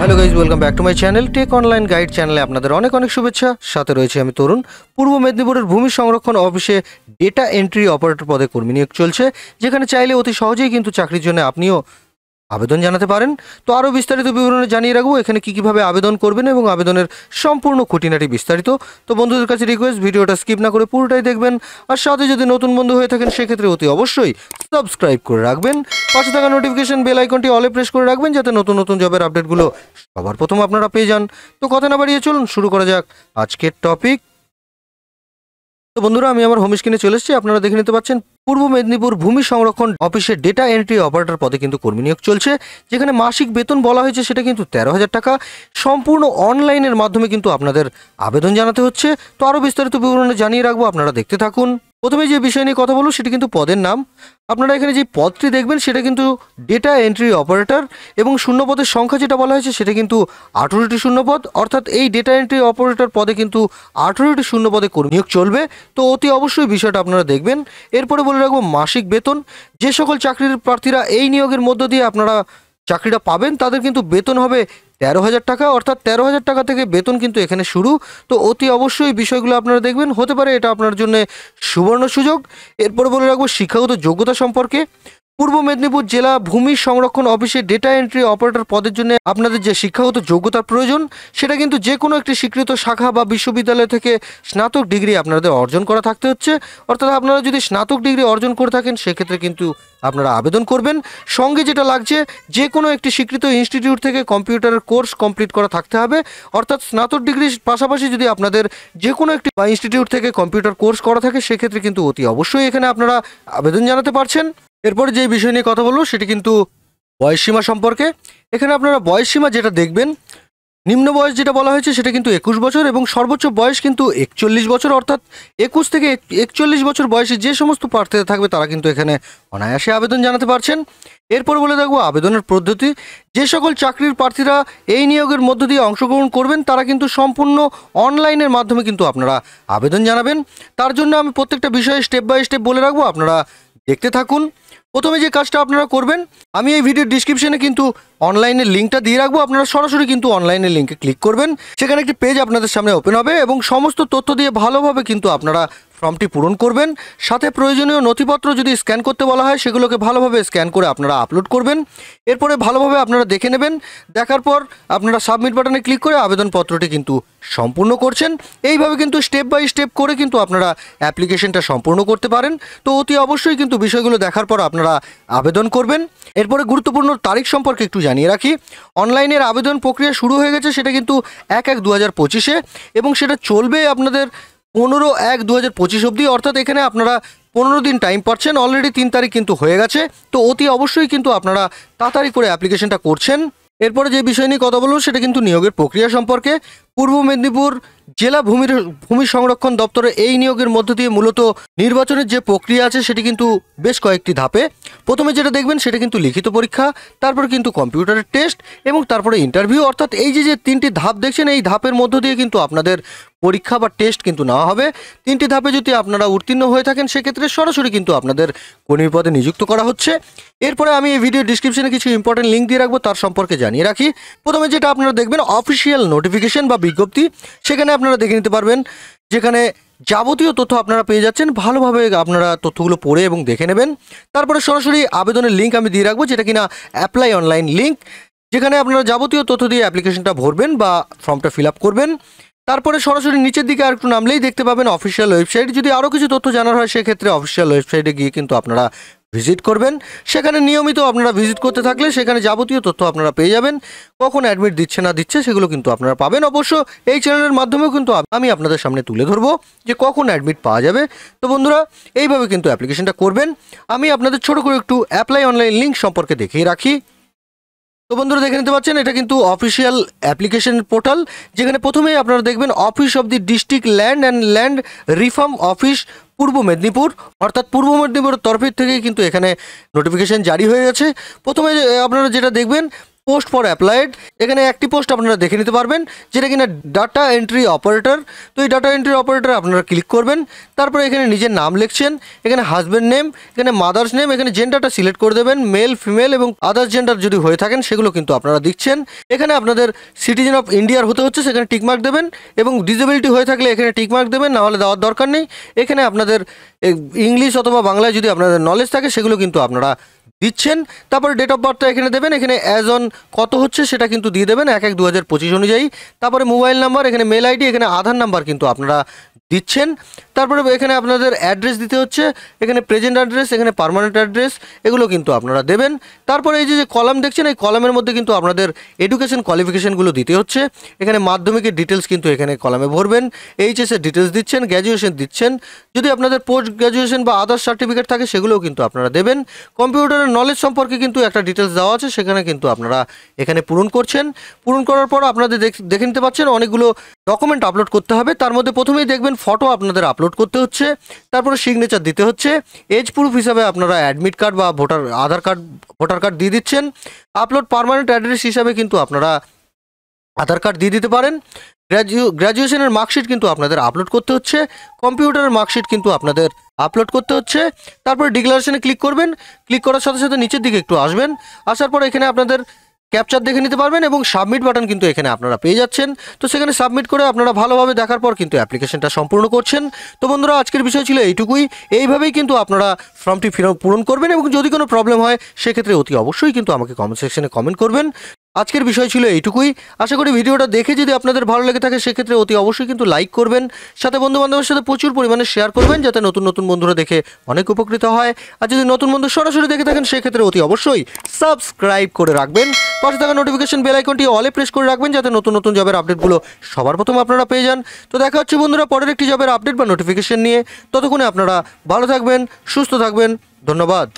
Hello guys, welcome back to my channel tech online guide চ্যানেলে আপনাদের অনেক অনেক শুভেচ্ছা। সাথে রয়েছে আমি তরুণ। পূর্ব মেদিনীপুরের ভূমি সংরক্ষণ অফিসে ডেটা এন্ট্রি অপারেটর পদে কর্মী নিয়োগ চলছে, যেখানে চাইলে অতি সহজেই কিন্তু চাকরির জন্য আপনিও আবেদন জানাতে পারেন। তো আরও বিস্তারিত বিবরণে জানিয়ে রাখবো এখানে কীভাবে আবেদন করবেন এবং আবেদনের সম্পূর্ণ খুঁটিনাটি বিস্তারিত। তো বন্ধুদের কাছে রিকোয়েস্ট, ভিডিওটা স্কিপ না করে পুরোটাই দেখবেন। আর সাথে যদি নতুন বন্ধু হয়ে থাকেন সেক্ষেত্রে অতি অবশ্যই সাবস্ক্রাইব করে রাখবেন। পাশে থাকা নোটিফিকেশন বেল আইকনটি অলে প্রেস করে রাখবেন, যাতে নতুন নতুন জবের আপডেটগুলো সবার প্রথম আপনারা পেয়ে যান। তো কথা না বাড়িয়ে চলুন শুরু করা যাক আজকের টপিক। তো বন্ধুরা, আমি আমার হোম স্ক্রিনে চলে এসেছি। আপনারা দেখে নিতে পাচ্ছেন পূর্ব মেদিনীপুর ভূমি সংরক্ষণ অফিসে ডেটা এন্ট্রি অপারেটর পদে কিন্তু কর্মী নিয়োগ চলছে, যেখানে মাসিক বেতন বলা হয়েছে সেটা কিন্তু 13,000 টাকা। সম্পূর্ণ অনলাইনের মাধ্যমে কিন্তু আপনাদের আবেদন জানাতে হচ্ছে। তো আরও বিস্তারিত বিবরণে জানিয়ে রাখবো, আপনারা দেখতে থাকুন। প্রথমে যে বিষয় নিয়ে কথা বলবো সেটা কিন্তু পদের নাম। আপনারা এখানে যে পদটি দেখবেন সেটা কিন্তু ডেটা এন্ট্রি অপারেটর, এবং শূন্যপদের সংখ্যা যেটা বলা হয়েছে সেটা কিন্তু 18টি শূন্যপদ। অর্থাৎ এই ডেটা এন্ট্রি অপারেটর পদে কিন্তু 18টি শূন্যপদে কর্মী নিয়োগ চলবে। তো অতি অবশ্যই বিষয়টা আপনারা দেখবেন। এরপরে বলে রাখবো মাসিক বেতন। যে সকল চাকরির প্রার্থীরা এই নিয়োগের মধ্য দিয়ে আপনারা চাকরিটা পাবেন তাদের কিন্তু বেতন হবে 13,000 টাকা। অর্থাৎ 13,000 টাকা থেকে বেতন কিন্তু এখানে শুরু। তো অতি অবশ্যই বিষয়গুলো আপনারা দেখবেন, হতে পারে এটা আপনার জন্য সুবর্ণ সুযোগ। এরপরে বলে রাখবো শিক্ষাগত যোগ্যতা সম্পর্কে। পূর্ব মেদিনীপুর জেলা ভূমি সংরক্ষণ অফিসে ডেটা এন্ট্রি অপারেটর পদের জন্য আপনাদের যে শিক্ষাগত যোগ্যতার প্রয়োজন সেটা কিন্তু যে কোনো একটি স্বীকৃত শাখা বা বিশ্ববিদ্যালয় থেকে স্নাতক ডিগ্রি আপনাদের অর্জন করা থাকতে হচ্ছে। অর্থাৎ আপনারা যদি স্নাতক ডিগ্রি অর্জন করে থাকেন সেক্ষেত্রে কিন্তু আপনারা আবেদন করবেন। সঙ্গে যেটা লাগছে, যে কোনো একটি স্বীকৃত ইনস্টিটিউট থেকে কম্পিউটারের কোর্স কমপ্লিট করা থাকতে হবে। অর্থাৎ স্নাতক ডিগ্রির পাশাপাশি যদি আপনাদের যে কোনো একটি ইনস্টিটিউট থেকে কম্পিউটার কোর্স করা থাকে সেক্ষেত্রে কিন্তু অতি অবশ্যই এখানে আপনারা আবেদন জানাতে পারছেন। এরপরে যে বিষয় নিয়ে কথা বলবো সেটি কিন্তু বয়সসীমা সম্পর্কে। এখানে আপনারা বয়সসীমা যেটা দেখবেন, নিম্ন বয়স যেটা বলা হয়েছে সেটা কিন্তু 21 বছর, এবং সর্বোচ্চ বয়স কিন্তু 41 বছর। অর্থাৎ 21 থেকে 41 বছর বয়সে যে সমস্ত প্রার্থীরা থাকবে তারা কিন্তু এখানে অনায়াসে আবেদন জানাতে পারছেন। এরপর বলে থাকবো আবেদনের পদ্ধতি। যে সকল চাকরির প্রার্থীরা এই নিয়োগের মধ্য দিয়ে অংশগ্রহণ করবেন তারা কিন্তু সম্পূর্ণ অনলাইনের মাধ্যমে কিন্তু আপনারা আবেদন জানাবেন। তার জন্য আমি প্রত্যেকটা বিষয়ে স্টেপ বাই স্টেপ বলে রাখবো, আপনারা দেখতে থাকুন। প্রথমে যে কাজটা আপনারা করবেন, আমি এই ভিডিওর ডিসক্রিপশনে কিন্তু অনলাইনের লিঙ্কটা দিয়ে রাখবো। আপনারা সরাসরি কিন্তু অনলাইনের লিঙ্কে ক্লিক করবেন, সেখানে একটি পেজ আপনাদের সামনে ওপেন হবে এবং সমস্ত তথ্য দিয়ে ভালোভাবে কিন্তু আপনারা ফর্মটি পূরণ করবেন। সাথে প্রয়োজনীয় নথিপত্র যদি স্ক্যান করতে বলা হয় সেগুলোকে ভালোভাবে স্ক্যান করে আপনারা আপলোড করবেন। এরপরে ভালোভাবে আপনারা দেখে নেবেন। দেখার পর আপনারা সাবমিট বাটনে ক্লিক করে আবেদনপত্রটি কিন্তু সম্পূর্ণ করছেন। এইভাবে কিন্তু স্টেপ বাই স্টেপ করে কিন্তু আপনারা অ্যাপ্লিকেশনটা সম্পূর্ণ করতে পারেন। তো অতি অবশ্যই কিন্তু বিষয়গুলো দেখার পর আপনারা আবেদন করবেন। এরপরে গুরুত্বপূর্ণ তারিখ সম্পর্কে একটু জানিয়ে রাখি। অনলাইনের আবেদন প্রক্রিয়া শুরু হয়ে গেছে, সেটা কিন্তু 1/1/2025-এ, এবং সেটা চলবে আপনাদের 15/1/2025 অবধি। অর্থাৎ এখানে আপনারা 15 দিন টাইম পাচ্ছেন। অলরেডি 3 তারিখ কিন্তু হয়ে গেছে। তো অতি অবশ্যই কিন্তু আপনারা তাড়াতাড়ি করে অ্যাপ্লিকেশনটা করছেন। এরপরে যে বিষয় নিয়ে কথা বলবো সেটা কিন্তু নিয়োগের প্রক্রিয়া সম্পর্কে। পূর্ব মেদিনীপুর জেলা ভূমি সংরক্ষণ দপ্তরে এই নিয়োগের মধ্য দিয়ে মূলত নির্বাচনের যে প্রক্রিয়া আছে সেটি কিন্তু বেশ কয়েকটি ধাপে। প্রথমে যেটা দেখবেন সেটা কিন্তু লিখিত পরীক্ষা, তারপর কিন্তু কম্পিউটারের টেস্ট এবং তারপরে ইন্টারভিউ। অর্থাৎ এই যে 3টি ধাপ দেখছেন, এই ধাপের মধ্য দিয়ে কিন্তু আপনাদের পরীক্ষা বা টেস্ট কিন্তু নেওয়া হবে। 3টি ধাপে যদি আপনারা উত্তীর্ণ হয়ে থাকেন সেক্ষেত্রে সরাসরি কিন্তু আপনাদের কর্মী পদে নিযুক্ত করা হচ্ছে। এরপরে আমি এই ভিডিও ডিসক্রিপশনে কিছু ইম্পর্টেন্ট লিঙ্ক দিয়ে রাখবো, তার সম্পর্কে জানিয়ে রাখি। প্রথমে যেটা আপনারা দেখবেন অফিসিয়াল নোটিফিকেশন বা বিজ্ঞপ্তি, সেখানে আপনারা দেখে নিতে পারবেন, যেখানে যাবতীয় তথ্য আপনারা পেয়ে যাচ্ছেন। ভালোভাবে আপনারা তথ্যগুলো পড়ে এবং দেখে নেবেন। তারপরে সরাসরি আবেদনের লিঙ্ক আমি দিয়ে রাখবো, যেটা কিনা অ্যাপ্লাই অনলাইন লিঙ্ক, যেখানে আপনারা যাবতীয় তথ্য দিয়ে অ্যাপ্লিকেশনটা ভরবেন বা ফর্মটা ফিল আপ করবেন। তারপরে সরাসরি নিচের দিকে আর একটু নামলেই দেখতে পাবেন অফিসিয়াল ওয়েবসাইট। যদি আরও কিছু তথ্য জানার হয় সেক্ষেত্রে অফিসিয়াল ওয়েবসাইটে গিয়ে কিন্তু আপনারা ভিজিট করবেন। সেখানে নিয়মিত আপনারা ভিজিট করতে থাকলে সেখানে যাবতীয় তথ্য আপনারা পেয়ে যাবেন। কখন অ্যাডমিট দিচ্ছে না দিচ্ছে সেগুলো কিন্তু আপনারা পাবেন। অবশ্য এই চ্যানেলের মাধ্যমেও কিন্তু আমি আপনাদের সামনে তুলে ধরবো যে কখন অ্যাডমিট পাওয়া যাবে। তো বন্ধুরা, এইভাবে কিন্তু অ্যাপ্লিকেশনটা করবেন। আমি আপনাদের ছোট করে একটু অ্যাপ্লাই অনলাইন লিঙ্ক সম্পর্কে দেখিয়ে রাখি। তো বন্ধুরা, দেখে নিতে পাচ্ছেন এটা কিন্তু অফিসিয়াল অ্যাপ্লিকেশন পোর্টাল, যেখানে প্রথমেই আপনারা দেখবেন office of the district land and land reform office পূর্ব মেদিনীপুর। অর্থাৎ পূর্ব মেদিনীপুরের তরফের থেকেই কিন্তু এখানে নোটিফিকেশন জারি হয়ে গেছে। প্রথমে আপনারা যেটা দেখবেন পোস্ট ফর অ্যাপ্লাইড, এখানে একটি পোস্ট আপনারা দেখে নিতে পারবেন যেটা কিনা ডাটা এন্ট্রি অপারেটর। তো এই ডাটা এন্ট্রি অপারেটর আপনারা ক্লিক করবেন, তারপরে এখানে নিজের নাম লিখছেন, এখানে হাজব্যান্ড নেম, এখানে মাদার্স নেম, এখানে জেন্ডারটা সিলেক্ট করে দেবেন, মেল ফিমেল এবং আদার্স জেন্ডার যদি হয়ে থাকেন সেগুলো কিন্তু আপনারা দিচ্ছেন। এখানে আপনাদের সিটিজেন অফ ইন্ডিয়ার হতে হচ্ছে, সেখানে টিকমার্ক দেবেন, এবং ডিসেবিলিটি হয়ে থাকলে এখানে টিকমার্ক দেবেন, নাহলে দেওয়ার দরকার নেই। এখানে আপনাদের ইংলিশ অথবা বাংলায় যদি আপনাদের নলেজ থাকে সেগুলো কিন্তু আপনারা দিচ্ছেন। তারপরে ডেট অফ বার্থটা এখানে দেবেন, এখানে অ্যাজ অন কত হচ্ছে সেটা কিন্তু দিয়ে দেবেন 1/1/2025 অনুযায়ী। তারপরে মোবাইল নাম্বার, এখানে মেল আইডি, এখানে আধার নাম্বার কিন্তু আপনারা দিচ্ছেন। তারপরে এখানে আপনাদের অ্যাড্রেস দিতে হচ্ছে, এখানে প্রেজেন্ট অ্যাড্রেস, এখানে পার্মানেন্ট অ্যাড্রেস, এগুলো কিন্তু আপনারা দেবেন। তারপরে এই যে কলাম দেখছেন, এই কলামের মধ্যে কিন্তু আপনাদের এডুকেশন কোয়ালিফিকেশনগুলো দিতে হচ্ছে। এখানে মাধ্যমিকের ডিটেলস কিন্তু এখানে কলামে ভরবেন, এইচএসের ডিটেলস দিচ্ছেন, গ্র্যাজুয়েশন দিচ্ছেন, যদি আপনাদের পোস্ট গ্র্যাজুয়েশন বা আদার্স সার্টিফিকেট থাকে সেগুলোও কিন্তু আপনারা দেবেন। কম্পিউটারের নলেজ সম্পর্কে কিন্তু একটা ডিটেলস দেওয়া আছে, সেখানে কিন্তু আপনারা এখানে পূরণ করছেন। পূরণ করার পর আপনাদের দেখে নিতে পাচ্ছেন অনেকগুলো ডকুমেন্ট আপলোড করতে হবে। তার মধ্যে প্রথমেই দেখবেন ফটো আপনাদের আপলোড করতে হচ্ছে, তারপরে সিগনেচার দিতে হচ্ছে। এজ প্রুফ হিসাবে আপনারা অ্যাডমিট কার্ড বা ভোটার কার্ড দিয়ে দিচ্ছেন। আপলোড পার্মানেন্ট অ্যাড্রেস হিসাবে কিন্তু আপনারা আধার কার্ড দিয়ে দিতে পারেন। গ্র্যাজুয়েশনের মার্কশিট কিন্তু আপনাদের আপলোড করতে হচ্ছে, কম্পিউটারের মার্কশিট কিন্তু আপনাদের আপলোড করতে হচ্ছে। তারপরে ডিক্লারেশনে ক্লিক করবেন, ক্লিক করার সাথে সাথে নিচের দিকে একটু আসবেন, আসার পর এখানে আপনাদের ক্যাপচার দেখে নিতে পারবেন এবং সাবমিট বাটন কিন্তু এখানে আপনারা পেয়ে যাচ্ছেন। তো সেখানে সাবমিট করে আপনারা ভালোভাবে দেখার পর কিন্তু অ্যাপ্লিকেশনটা সম্পূর্ণ করছেন। তো বন্ধুরা, আজকের বিষয় ছিল এইটুকুই। এইভাবেই কিন্তু আপনারা ফর্মটি পূরণ করবেন, এবং যদি কোনো প্রবলেম হয় সেক্ষেত্রে অতি অবশ্যই কিন্তু আমাকে কমেন্ট সেকশনে কমেন্ট করবেন। আজকের বিষয় ছিল এইটুকুই। আশা করি ভিডিওটা দেখে যদি আপনাদের ভালো লেগে থাকে সেক্ষেত্রে অতি অবশ্যই কিন্তু লাইক করবেন, সাথে বন্ধুবান্ধবের সাথে প্রচুর পরিমাণে শেয়ার করবেন, যাতে নতুন নতুন বন্ধুরা দেখে অনেক উপকৃত হয়। আর যদি নতুন বন্ধু সরাসরি দেখে থাকেন সেক্ষেত্রে অতি অবশ্যই সাবস্ক্রাইব করে রাখবেন, পাশে থাকা নোটিফিকেশন বেল আইকনটি অলে প্রেস করে রাখবেন, যাতে নতুন নতুন জবের আপডেটগুলো সবার প্রথম আপনারা পেয়ে যান। তো দেখা হচ্ছে বন্ধুরা পরের একটি জবের আপডেট বা নোটিফিকেশন নিয়ে। ততক্ষণে আপনারা ভালো থাকবেন, সুস্থ থাকবেন। ধন্যবাদ।